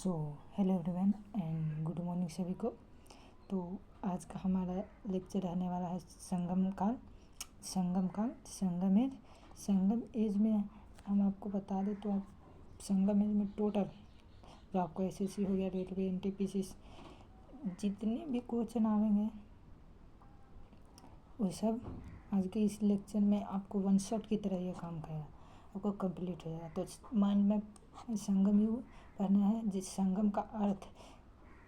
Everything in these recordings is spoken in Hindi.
So hello everyone and good morning सभी को। तो आज का हमारा लेक्चर रहने वाला है संगम काल, संगम एज। संगम एज में हम आपको बता दें तो आप संगम एज में टोटल जो आपको एसएससी हो गया, रेलवे, एनटीपीसी, जितने भी क्वेश्चन आएंगे वो सब आज के इस लेक्चर में आपको वन शॉट की तरह ये काम करेगा, आपको कंप्लीट हो जाएगा। तो माइंड में संगम युग पढ़ना है, जिस संगम का अर्थ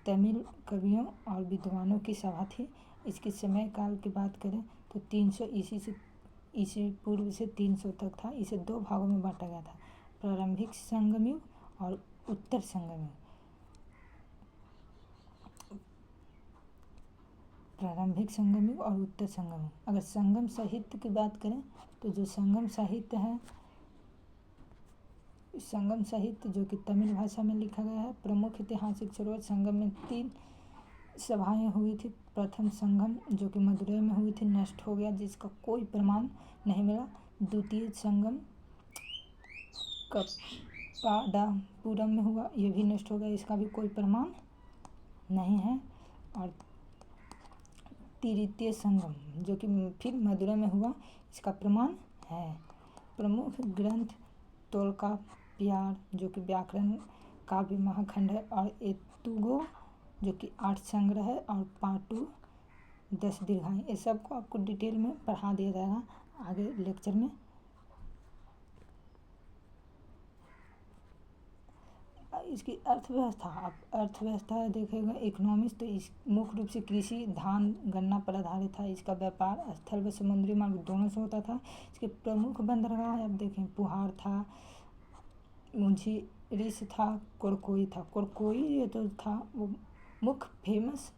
तमिल कवियों और विद्वानों की सभा थी। इसके समय काल की बात करें तो 300 ईसी पूर्व से 300 तक था। इसे दो भागों में बांटा गया था, प्रारंभिक संगम युग और उत्तर संगम युग। प्रारंभिक संगम युग और उत्तर संगम युग। अगर संगम साहित्य की बात करें तो जो संगम साहित्य है, संगम साहित्य जो कि तमिल भाषा में लिखा गया है। प्रमुख ऐतिहासिक स्रोत संगम में 3 सभाएं हुई थी। प्रथम संगम जो कि मदुरै में हुई थी, नष्ट हो गया, जिसका कोई प्रमाण नहीं मिला। द्वितीय संगम कप्पाडापुरम में हुआ, यह भी नष्ट हो गया, इसका भी कोई प्रमाण नहीं है। और तृतीय संगम जो कि फिर मदुरै में हुआ, इसका प्रमाण है। प्रमुख ग्रंथ तोल्काप्पियर जो कि व्याकरण काव्य महाखंड है, और एतुगो जो कि 8 संग्रह है, और पाटू 10 दीर्घाएँ। ये सबको आपको डिटेल में पढ़ा दिया जाएगा आगे लेक्चर में। इसकी अर्थव्यवस्था, आप अर्थव्यवस्था देखेगा इकोनॉमिक्स, तो इस मुख्य रूप से कृषि, धान, गन्ना पर आधारित था। इसका व्यापार स्थल व समुद्री मार्ग दोनों से होता था। इसके प्रमुख बंदरगाह आप देखें, पुहार था, मुझिरिस था, कोरकोई था। कोरकोई ये तो था वो मुख्य फेमस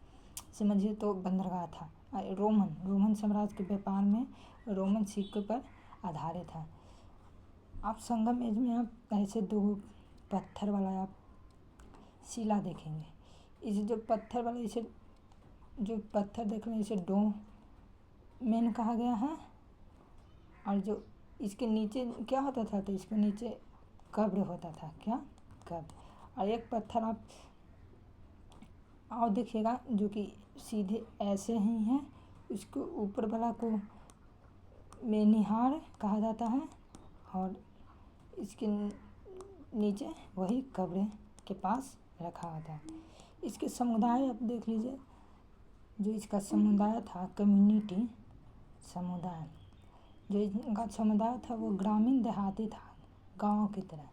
समझिए तो बंदरगाह था। रोमन साम्राज्य के व्यापार में रोमन सिक्के पर आधारित है। आप संगम एज में आप ऐसे दो पत्थर वाला आप शिला देखेंगे। इसे जो पत्थर वाला, इसे जो पत्थर देख रहे हैं, इसे डोमेन कहा गया है। और जो इसके नीचे क्या होता था, तो इसके नीचे कब्र होता था। क्या कब्र। और एक पत्थर आप और देखिएगा जो कि सीधे ऐसे ही है, उसको ऊपर वाला को मेनिहार कहा जाता है, और इसके नीचे वही कब्र के पास रखा होता है। इसके समुदाय आप देख लीजिए, जो इसका समुदाय था, कम्युनिटी समुदाय, जो इनका समुदाय था वो ग्रामीण देहाती था, गांव की तरह।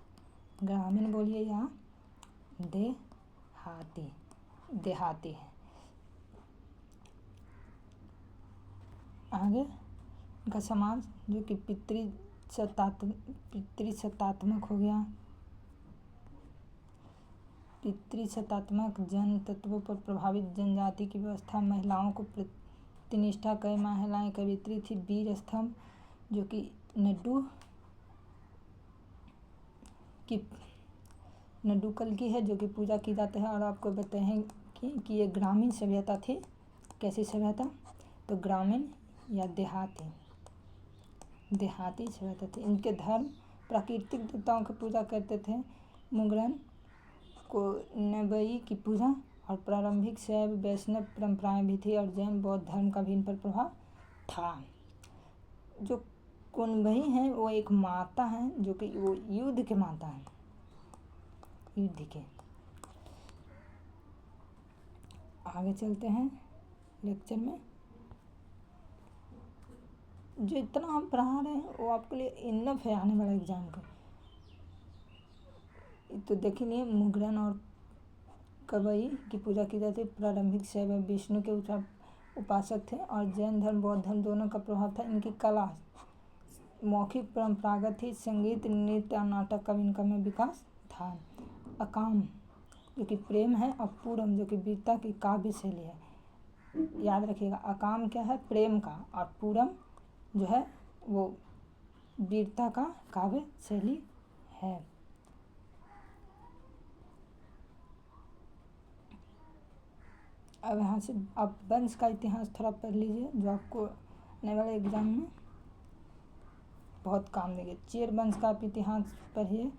ग्रामीण बोलिए या देहाती है। आगे इनका समाज जो कि पितृसत्तात्मक हो गया। पितृसत्तात्मक जन तत्वों पर प्रभावित जनजाति की व्यवस्था, महिलाओं को प्रतिनिष्ठा, कई महिलाएं कवियत्री थी। वीर स्तंभ जो कि नड्डुकल की है, जो कि पूजा की जाती है। और आपको बताएं कि ये ग्रामीण सभ्यता थी। कैसी सभ्यता, तो ग्रामीण या देहाती सभ्यता थी। इनके धर्म प्राकृतिक देवताओं की पूजा करते थे। मुगलन को नबई की पूजा और प्रारंभिक शैव वैष्णव परंपराएं भी थी, और जैन बौद्ध धर्म का भी इन पर प्रभाव था। जो कुनबई हैं वो एक माता हैं, जो कि वो युद्ध के माता हैं, युद्ध के। आगे चलते हैं लेक्चर में। जो इतना हम पढ़ा रहे हैं वो आपके लिए इनफ है आने वाले एग्जाम का। तो देखिए, मुगलन और कबई की पूजा की जाती है। प्रारंभिक शैव विष्णु के उपासक थे, और जैन धर्म बौद्ध धर्म दोनों का प्रभाव था। इनकी कला मौखिक परंपरागत थी। संगीत, नृत्य और नाटक का इनका में विकास था। अकाम जो कि प्रेम है, और पूरम जो कि वीरता की काव्य शैली है। याद रखिएगा, अकाम क्या है, प्रेम का, और पूरम जो है वो वीरता का काव्य शैली है। अब यहाँ से आप वंश का इतिहास थोड़ा पढ़ लीजिए, जो आपको आने वाले एग्जाम में बहुत काम देंगे। चेर वंश का आप इतिहास पढ़िए,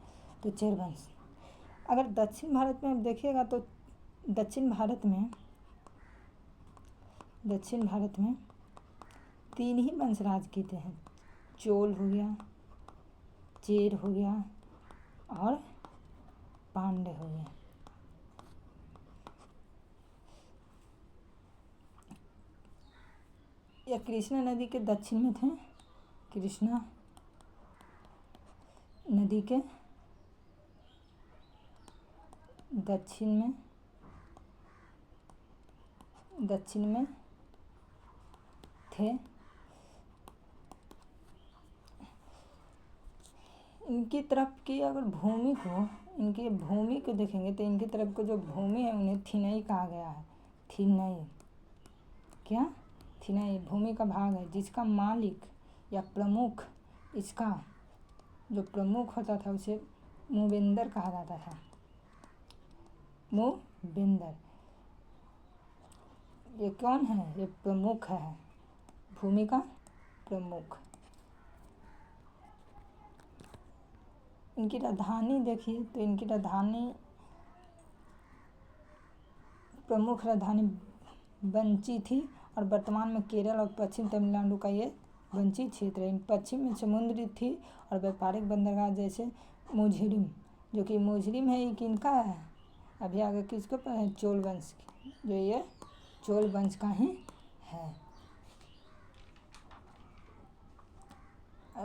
तो चेर वंश अगर दक्षिण भारत में आप देखिएगा तो दक्षिण भारत में 3 ही वंश राज किए हैं। चोल हो गया, चेर हो गया और पांड्य हो गया। यह कृष्णा नदी के दक्षिण में थे। कृष्णा नदी के दक्षिण में थे। इनकी तरफ की अगर इनकी भूमि को देखेंगे तो इनकी तरफ को जो भूमि है उन्हें थिनई कहा गया है। थिनई क्या? थिनई भूमि का भाग है जिसका मालिक या प्रमुख, इसका जो प्रमुख होता था उसे मूवेंदर कहा जाता था। मूवेंदर ये कौन है? ये प्रमुख है, भूमि का प्रमुख। इनकी राजधानी देखिए तो इनकी राजधानी, प्रमुख राजधानी बंची थी और वर्तमान में केरल और पश्चिम तमिलनाडु का ये बंची क्षेत्र है। पश्चिम में समुद्री थी और व्यापारिक बंदरगाह जैसे मुझिरिम, जो कि मुझिरिम है ये किनका है? अभी आगे किसको पर है? चोल वंश की, जो ये चोल वंश का ही है।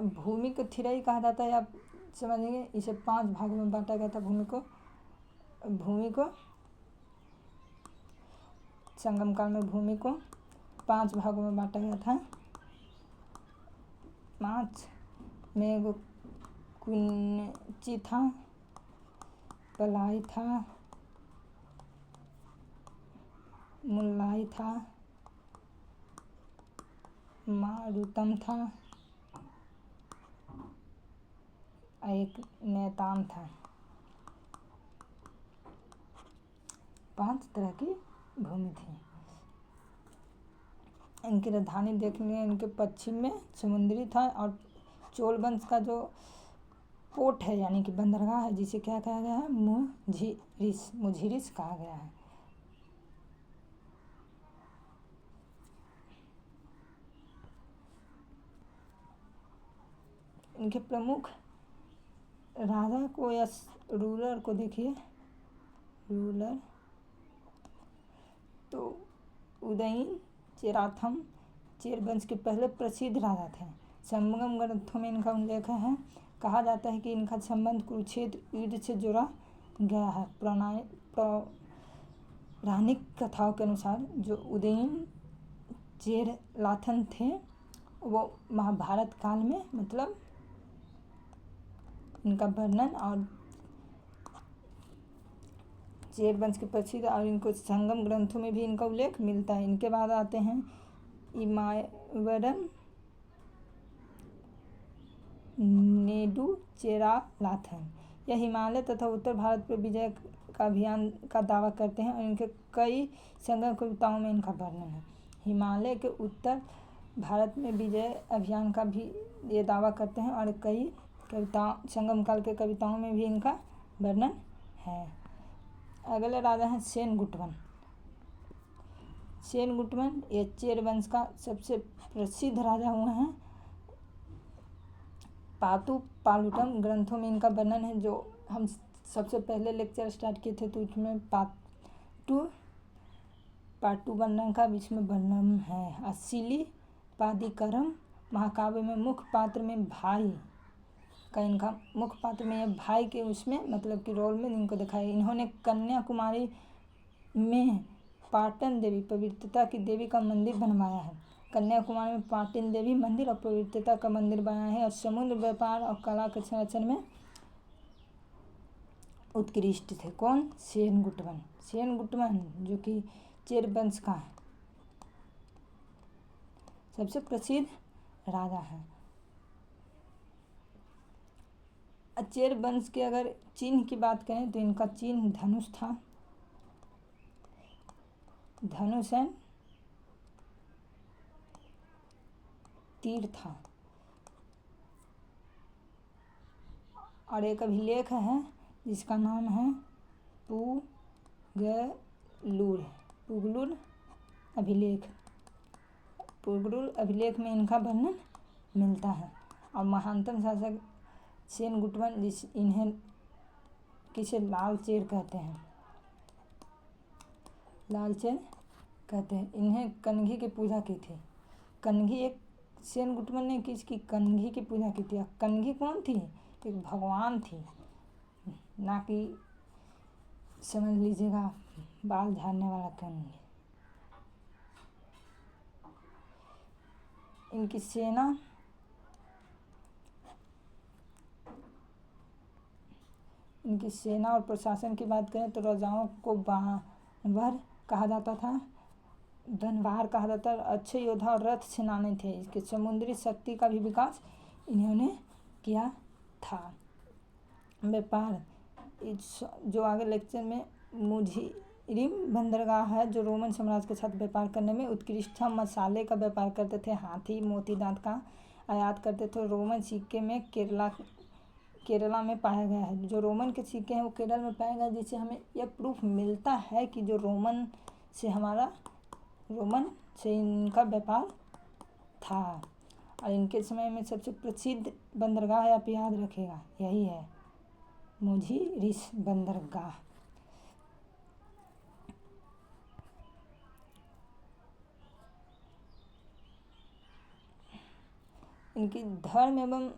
भूमि को थिरई कहा जाता है, आप समझेंगे। इसे 5 भागों में बांटा गया था। भूमि को संगम काल में भूमि को 5 भागों में बांटा गया था। 5 में एगो कुंची था, पलाई था, मुल्लाई था, मारुतम था, एक नेताम था। 5 तरह की भूमि थी। इनकी राजधानी देखने इनके पश्चिम में समुद्री था और चोल वंश का जो पोर्ट है यानी कि बंदरगाह है जिसे क्या कहा गया है? मुझिरिस कहा गया है। इनके प्रमुख राजा को या रूलर को देखिए, रूलर तो उदयन चेराथम चेर वंश के पहले प्रसिद्ध राजा थे। संगम ग्रंथों में इनका उल्लेख है। कहा जाता है कि इनका संबंध कुरुक्षेत्र युद्ध से जोड़ा गया है। पौराणिक कथाओं के अनुसार जो उदयन चेरलाथन थे वो महाभारत काल में, मतलब इनका वर्णन और चेर वंश के प्रसिद्ध और इनको संगम ग्रंथों में भी इनका उल्लेख मिलता है। इनके बाद आते हैं इमायवरम नेडुचेरालाथन। यह हिमालय तथा उत्तर भारत पर विजय का अभियान का दावा करते हैं और इनके कई संगम कविताओं में इनका वर्णन है। हिमालय के उत्तर भारत में विजय अभियान का भी ये दावा करते हैं और कई संगम काल के कविताओं में भी इनका वर्णन है। अगले राजा हैं सेनगुट्टवन। ये चेर वंश का सबसे प्रसिद्ध राजा हुए हैं। पातु पालुटम ग्रंथों में इनका वर्णन है। जो हम सबसे पहले लेक्चर स्टार्ट किए थे तो उसमें पाटु वर्णन का बीच में वर्णन है। असिली पादिकरम महाकाव्य में मुख्य पात्र में भाई का इनका मुख्य पात्र में यह भाई के उसमें मतलब कि रोल में इनको दिखाया। इन्होंने कन्याकुमारी में पाटन देवी पवित्रता की देवी का मंदिर बनवाया है। कन्याकुमारी में पाटन देवी मंदिर और पवित्रता का मंदिर बनाया है और समुद्र व्यापार और कला के संरक्षण में उत्कृष्ट थे। कौन? सेनगुट्टवन जो कि चेर वंश का सबसे प्रसिद्ध राजा है। चेर वंश के अगर चिन्ह की बात करें तो इनका चिन्ह धनुष था। धनुष एंड तीर था। और एक अभिलेख है जिसका नाम है पुगलुर अभिलेख में इनका वर्णन मिलता है। और महानतम शासक सेनगुट्टवन इन्हें किसे लालचेर कहते हैं, इन्हें कन्घी की पूजा की थी। कन्घी एक सेनगुट्टवन ने किसकी कन्घी की पूजा की थी। कन्घी कौन थी, एक भगवान थी, ना कि समझ लीजिएगा बाल झाड़ने वाला कन्घी। इनकी सेना और प्रशासन की बात करें तो राजाओं को बाणवर कहा जाता था, धनवार कहा जाता है, अच्छे योद्धा और रथ सेनानी थे। इसके समुद्री शक्ति का भी विकास इन्होंने किया था। व्यापार, जो आगे लेक्चर में मुझिरिम बंदरगाह है जो रोमन साम्राज्य के साथ व्यापार करने में उत्कृष्ट था। मसाले का व्यापार करते थे, हाथी मोती दांत का आयात करते थे। रोमन सिक्के में केरला में पाया गया है। जो रोमन के सिक्के हैं वो केरल में पाया गया, जिससे हमें यह प्रूफ मिलता है कि जो रोमन से इनका व्यापार था। और इनके समय में सबसे प्रसिद्ध बंदरगाह आप याद रखेगा यही है, मुझिरिस बंदरगाह। इनकी धर्म एवं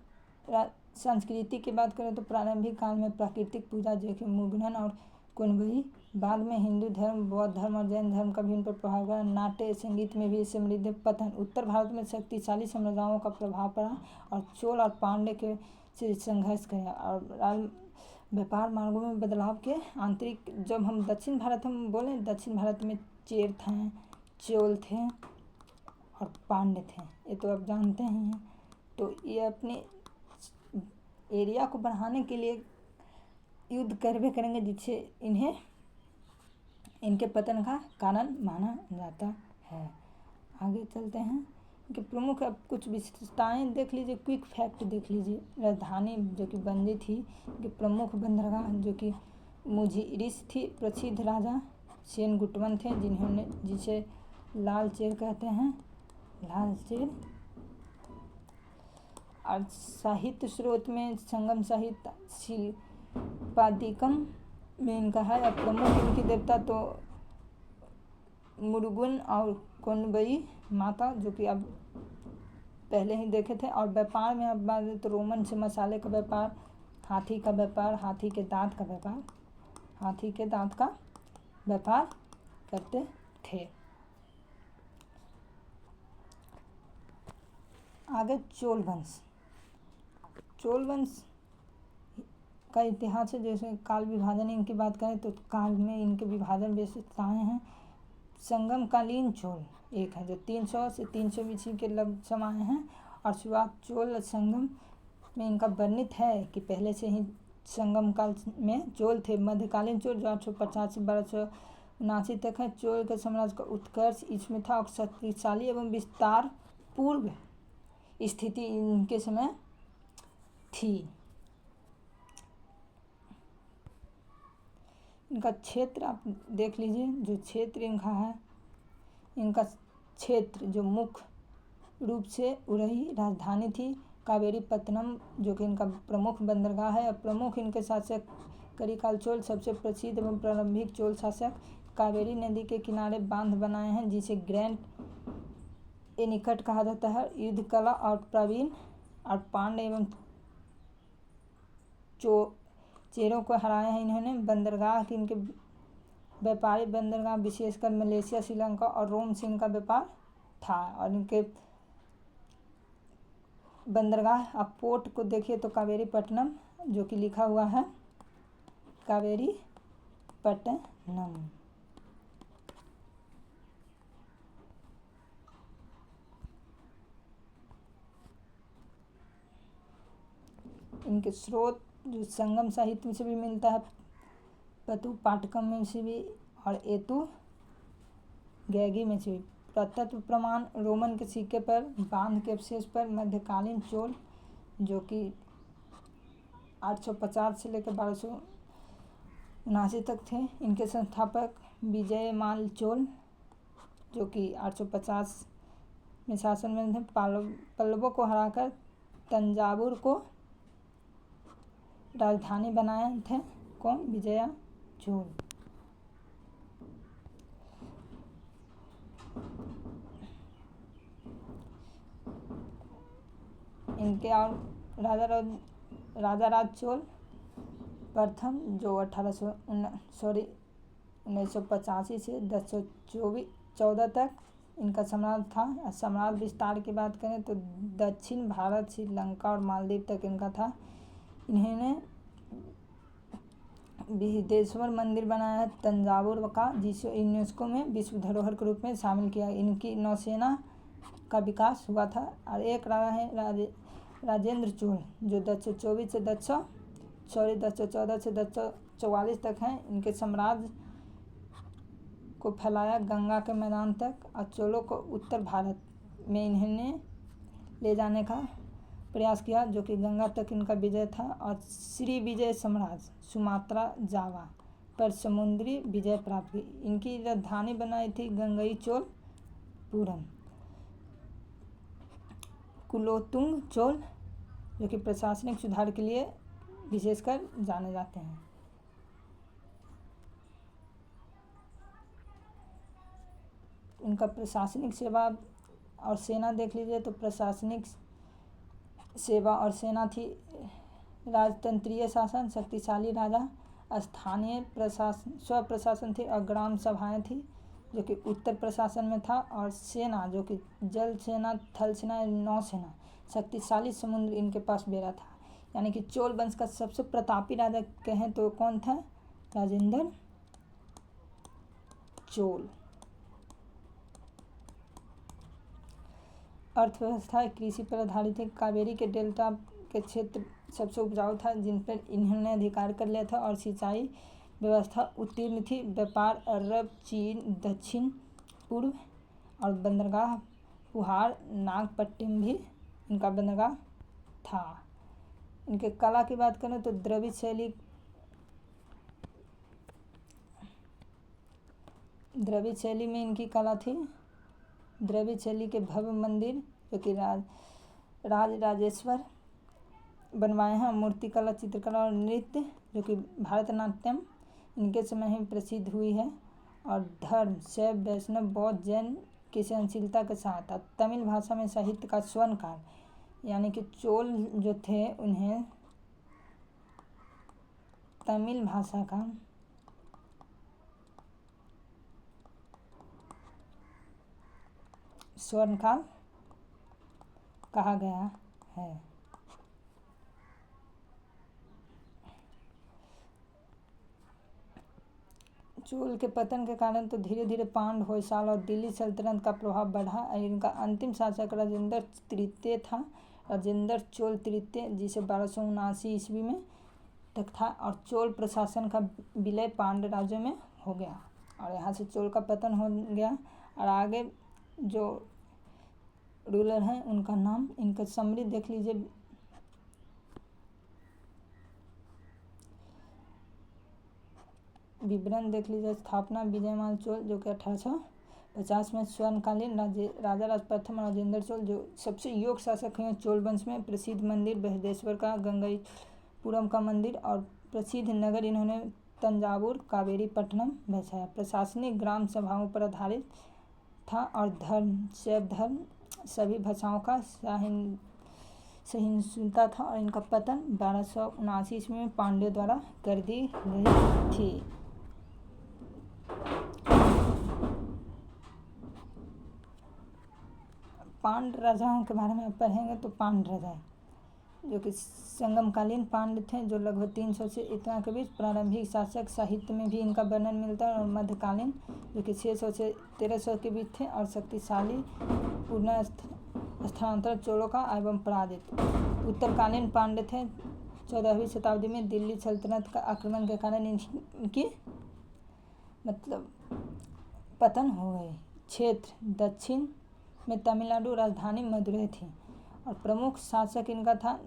संस्कृति की बात करें तो प्रारंभिक काल में प्राकृतिक पूजा जो कि मुगलन और कुनबई, बाद में हिंदू धर्म, बौद्ध धर्म और जैन धर्म का भी इन पर प्रभाव पड़ा। नाट्य संगीत में भी समृद्ध पतन, उत्तर भारत में शक्तिशाली साम्राज्यों का प्रभाव पड़ा और चोल और पांड्य के से संघर्ष किया। और व्यापार मार्गों में बदलाव के आंतरिक, जब हम दक्षिण भारत हम बोले, दक्षिण भारत में चेर थे, चोल थे और पांड्य थे, ये तो आप जानते ही हैं। तो ये अपने एरिया को बढ़ाने के लिए युद्ध करवे करेंगे, जिससे इन्हें इनके पतन का कारण माना जाता है। आगे चलते हैं। इनके प्रमुख अब कुछ विशेषताएं देख लीजिए, क्विक फैक्ट देख लीजिए। राजधानी जो कि बंदी थी, इनके प्रमुख बंदरगाह जो कि मुझिरिस थी। प्रसिद्ध राजा सेनगुट्टवन थे जिसे लालचेर कहते हैं, लालचेर। और साहित्य स्रोत में संगम साहित्य शिल्पादिकम में इनका है। और प्रमुख इनकी देवता तो मुरुगन और कोनबई माता, जो कि अब पहले ही देखे थे। और व्यापार में अब बात तो रोमन से मसाले का व्यापार, हाथी का व्यापार, हाथी के दांत का व्यापार करते थे। आगे चोल वंश का इतिहास है। जैसे काल विभाजन इनकी बात करें तो काल में इनके विभाजन विशेषताएं हैं। संगमकालीन चोल एक है जो 300 से 300 ईस्वी के लगभग समय हैं। और शुरुआत चोल संगम में इनका वर्णित है कि पहले से ही संगम काल में चोल थे। मध्यकालीन चोल जो 850 से 1279 तक है। चोल के साम्राज्य का उत्कर्ष इसमें था और शक्तिशाली एवं विस्तार पूर्व स्थिति इनके समय थी। इनका क्षेत्र आप देख लीजिए, जो क्षेत्र इनका है, इनका क्षेत्र जो मुख्य रूप से उरही राजधानी थी। कावेरी पत्तनम जो कि इनका प्रमुख बंदरगाह है। और प्रमुख इनके शासक करिकाल चोल सबसे प्रसिद्ध एवं प्रारंभिक चोल शासक। कावेरी नदी के किनारे बांध बनाए हैं जिसे ग्रैंड एनीकट कहा जाता है। युद्ध कला और प्रवीण और पांड्य एवं चेरों को हराया है इन्होंने। बंदरगाह की इनके व्यापारिक बंदरगाह विशेषकर मलेशिया, श्रीलंका और रोम से इनका व्यापार था। और इनके बंदरगाह आप पोर्ट को देखिए तो कावेरी पट्टनम जो कि लिखा हुआ है कावेरी पट्टनम। इनके स्रोत जो संगम साहित्य से भी मिलता है, पतु पाटकम में से भी और एतु गैगी में से भी। प्रत्यक्ष प्रमाण रोमन के सिक्के पर बांध के अवशेष पर मध्यकालीन चोल जो कि 850 से लेकर 79 तक थे। इनके संस्थापक विजयमाल चोल जो कि 850 में शासन में थे। पल्लवों को हराकर तंजावुर को राजधानी बनाए थे कौन? विजया चोल। इनके और राजा राज चोल प्रथम जो 1985 से 1014 तक इनका सम्राट था। सम्राट विस्तार की बात करें तो दक्षिण भारत, श्रीलंका और मालदीव तक इनका था। इन्होंने विदेश्वर मंदिर बनाया है तंजावुर का, जिसे यूनेस्को में विश्व धरोहर के रूप में शामिल किया। इनकी नौसेना का विकास हुआ था। और एक राजा है राजेंद्र चोल जो 1014 से 1044 तक हैं। इनके साम्राज्य को फैलाया गंगा के मैदान तक और चोलों को उत्तर भारत में इन्होंने ले जाने का प्रयास किया जो कि गंगा तक इनका विजय था। और श्री विजय साम्राज्य सुमात्रा जावा पर समुद्री विजय प्राप्त की। इनकी राजधानी बनाई थी गंगईचोलपुरम। कुलोत्तुंग चोल जो कि प्रशासनिक सुधार के लिए विशेषकर जाने जाते हैं। इनका प्रशासनिक सेवा और सेना देख लीजिए तो प्रशासनिक सेवा और सेना थी। राजतंत्रीय शासन, शक्तिशाली राजा, स्थानीय प्रशासन, स्व प्रशासन थी और ग्राम सभाएं थी जो कि उत्तर प्रशासन में था। और सेना जो कि जल सेना, थल सेना, नौसेना, शक्तिशाली समुद्र इनके पास बेड़ा था। यानी कि चोल वंश का सबसे प्रतापी राजा कहें तो कौन था? राजेंद्र चोल। अर्थव्यवस्था कृषि पर आधारित है। कावेरी के डेल्टा के क्षेत्र सबसे उपजाऊ था जिन पर इन्होंने अधिकार कर लिया था और सिंचाई व्यवस्था उत्तीर्ण थी। व्यापार अरब, चीन, दक्षिण पूर्व और बंदरगाह पुहार, नागपट्टिनम भी इनका बंदरगाह था। इनके कला की बात करें तो द्रविड़ शैली में इनकी कला थी। द्रविड़ शैली के भव्य मंदिर जो कि राजेश्वर बनवाए हैं। मूर्तिकला, चित्रकला और नृत्य जो कि भरतनाट्यम इनके समय ही प्रसिद्ध हुई है। और धर्म शैव, वैष्णव, बौद्ध, जैन की सहनशीलता के साथ। और तमिल भाषा में साहित्य का स्वर्णकाल, यानी कि चोल जो थे उन्हें तमिल भाषा का स्वर्णकाल कहा गया है। चोल के पतन के कारण तो धीरे धीरे पांड, होयसाल और दिल्ली सल्तनत का प्रभाव बढ़ा। इनका अंतिम शासक राजेंद्र तृतीय था। राजेंद्र चोल तृतीय जिसे 1279 ईस्वी में तक था। और चोल प्रशासन का विलय पांड्य राज्यों में हो गया और यहाँ से चोल का पतन हो गया। और आगे जो रूलर हैं उनका नाम, इनका समरी देख लीजिए। विवरण देख लीजिए। स्थापना विजयमाल चोल जो कि 1850 में स्वर्णकालीन राजा राज प्रथम राजेंद्र चोल जो सबसे योग्य शासक हैं चोल वंश में। प्रसिद्ध मंदिर बृहदेश्वर का, गंगईपुरम का मंदिर और प्रसिद्ध नगर इन्होंने तंजावुर, कावेरी पट्टनम बसाया। प्रशासनिक ग्राम सभाओं पर आधारित था और धर्म शैव धर्म सभी भाषाओं का सहिष्णुता था। और इनका पतन 1279 ईस्वी में पांड्यों द्वारा कर दी गई थी। पांड्य राजाओं के बारे में पढ़ेंगे तो पांड्य राजा जो कि संगमकालीन पांड्य थे जो लगभग 300 से इतना के बीच। प्रारंभिक शासक साहित्य में भी इनका वर्णन मिलता है। और मध्यकालीन जो कि 600 से 1300 के बीच थे। और शक्तिशाली पुनः स्थानांतरण चोलों का एवं पराजित उत्तरकालीन पांड्य थे। 14वीं शताब्दी में दिल्ली सल्तनत का आक्रमण के कारण इनकी पतन हो गई। क्षेत्र दक्षिण में तमिलनाडु, राजधानी मदुरै थी। और प्रमुख शासक इनका था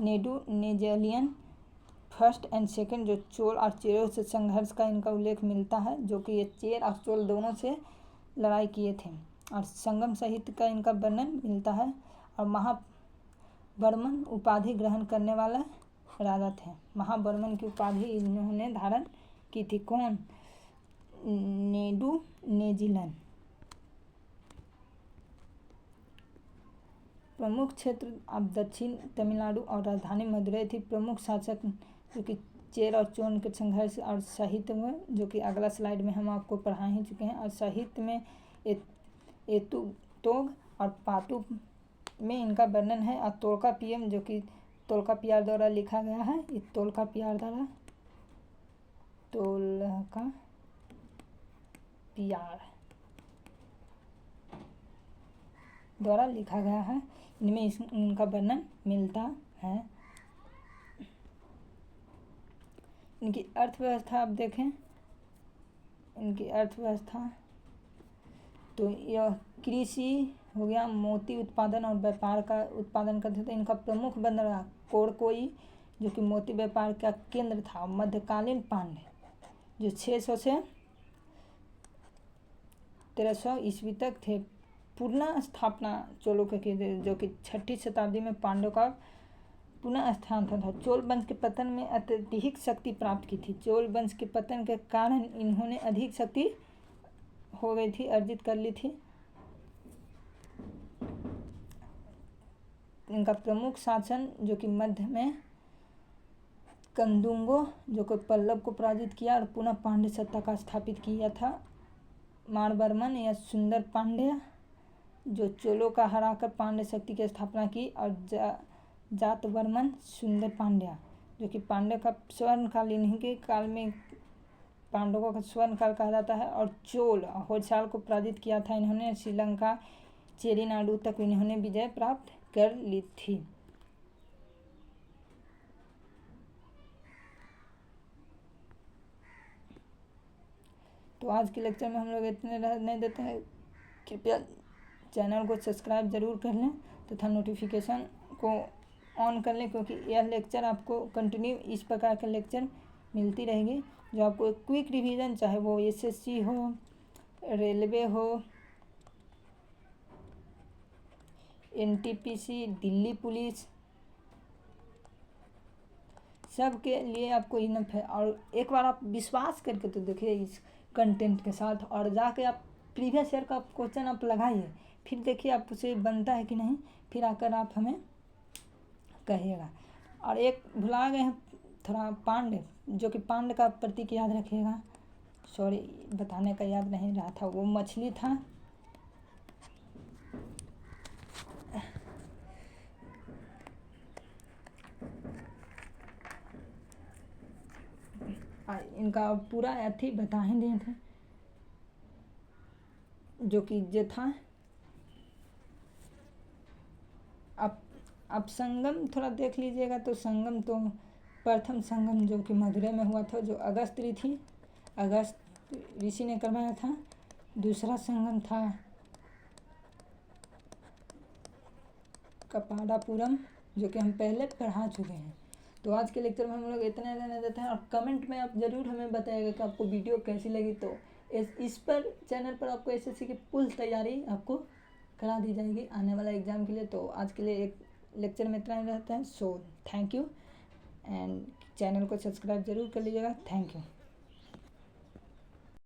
नेडू नेजेलियन फर्स्ट एंड सेकंड जो चोल और चेरों से संघर्ष का इनका उल्लेख मिलता है, जो कि ये चेर और चोल दोनों से लड़ाई किए थे। और संगम साहित्य का इनका वर्णन मिलता है। और महाबर्मन उपाधि ग्रहण करने वाला राजा थे। महाबर्मन की उपाधि इन्होंने धारण की थी। कौन? नेडू नेजिलन। प्रमुख क्षेत्र अब दक्षिण तमिलनाडु और राजधानी मदुरई थी। प्रमुख शासक जो कि चेर और चोल के संघर्ष। और साहित्य में, जो कि अगला स्लाइड में हम आपको पढ़ा ही चुके हैं। और साहित्य में एतुतोग और पातु में इनका वर्णन है। और तोल्कापियम, जो कि तोल्कापियर द्वारा लिखा गया है, ये तोल्कापियर द्वारा लिखा गया है। इनमें इनका वर्णन मिलता है। इनकी अर्थव्यवस्था आप देखें, इनकी अर्थव्यवस्था तो यह कृषि हो गया, मोती उत्पादन और व्यापार का उत्पादन करते थे। इनका प्रमुख बंदरगाह कोरकोई, जो कि मोती व्यापार का केंद्र था। मध्यकालीन पांड्य जो 600 से 1300 ईस्वी तक थे। पुनः स्थापना चोलों के की, जो कि 6ठी शताब्दी में पांड्यों का पुनः स्थापना था। चोल वंश के पतन में अत्यधिक शक्ति प्राप्त की थी। चोल वंश के पतन के कारण इन्होंने अधिक शक्ति हो गई थी, अर्जित कर ली थी। इनका प्रमुख शासन, जो कि मध्य में कंदुंगो, जो कि पल्लव को पराजित किया और पुनः पांड्य सत्ता का स्थापित किया था। मारवर्मन या सुंदर पांड्य, जो चोलों का हराकर पांड्य शक्ति की स्थापना की। और जातवर्मन सुंदर पांड्या, जो कि पांड्य का स्वर्णकाल, इन्हीं के काल में पांडवों का स्वर्णकाल कहा जाता है। और चोल होयसाल को पराजित किया था इन्होंने। श्रीलंका, चेरीनाडु तक इन्होंने विजय प्राप्त कर ली थी। तो आज के लेक्चर में हम लोग इतने रहने देते हैं। कृपया चैनल को सब्सक्राइब जरूर कर लें तथा नोटिफिकेशन को ऑन कर लें, क्योंकि यह लेक्चर आपको कंटिन्यू इस प्रकार के लेक्चर मिलती रहेगी, जो आपको एक क्विक रिवीजन, चाहे वो एसएससी हो, रेलवे हो, एनटीपीसी, दिल्ली पुलिस, सब के लिए आपको इनफ है। और एक बार आप विश्वास करके तो देखिए इस कंटेंट के साथ, और जाके आप प्रीवियस ईयर का क्वेश्चन आप लगाइए, फिर देखिए आप उसे बनता है कि नहीं, फिर आकर आप हमें कहिएगा। और एक भुला गए हैं थोड़ा, पांड्य, जो कि पांड्य का प्रतीक याद रखिएगा। सॉरी, बताने का याद नहीं रहा था, वो मछली था। इनका पूरा अथी बता ही दिए थे, जो कि जो था। अब संगम थोड़ा देख लीजिएगा। तो संगम तो प्रथम संगम जो कि मदुरई में हुआ था, जो अगस्त ऋषि ने करवाया था। दूसरा संगम था कपाड़ापुरम, जो कि हम पहले पढ़ा चुके हैं। तो आज के लेक्चर में हम लोग इतने रहने देते हैं। और कमेंट में आप ज़रूर हमें बताइएगा कि आपको वीडियो कैसी लगी। तो इस पर चैनल पर आपको एसएससी की फुल तैयारी आपको करा दी जाएगी आने वाला एग्ज़ाम के लिए। तो आज के लिए एक लेक्चर में इतना ही रहता है। So thank you, and channel को सब्सक्राइब जरूर कर लीजिएगा। Thank you.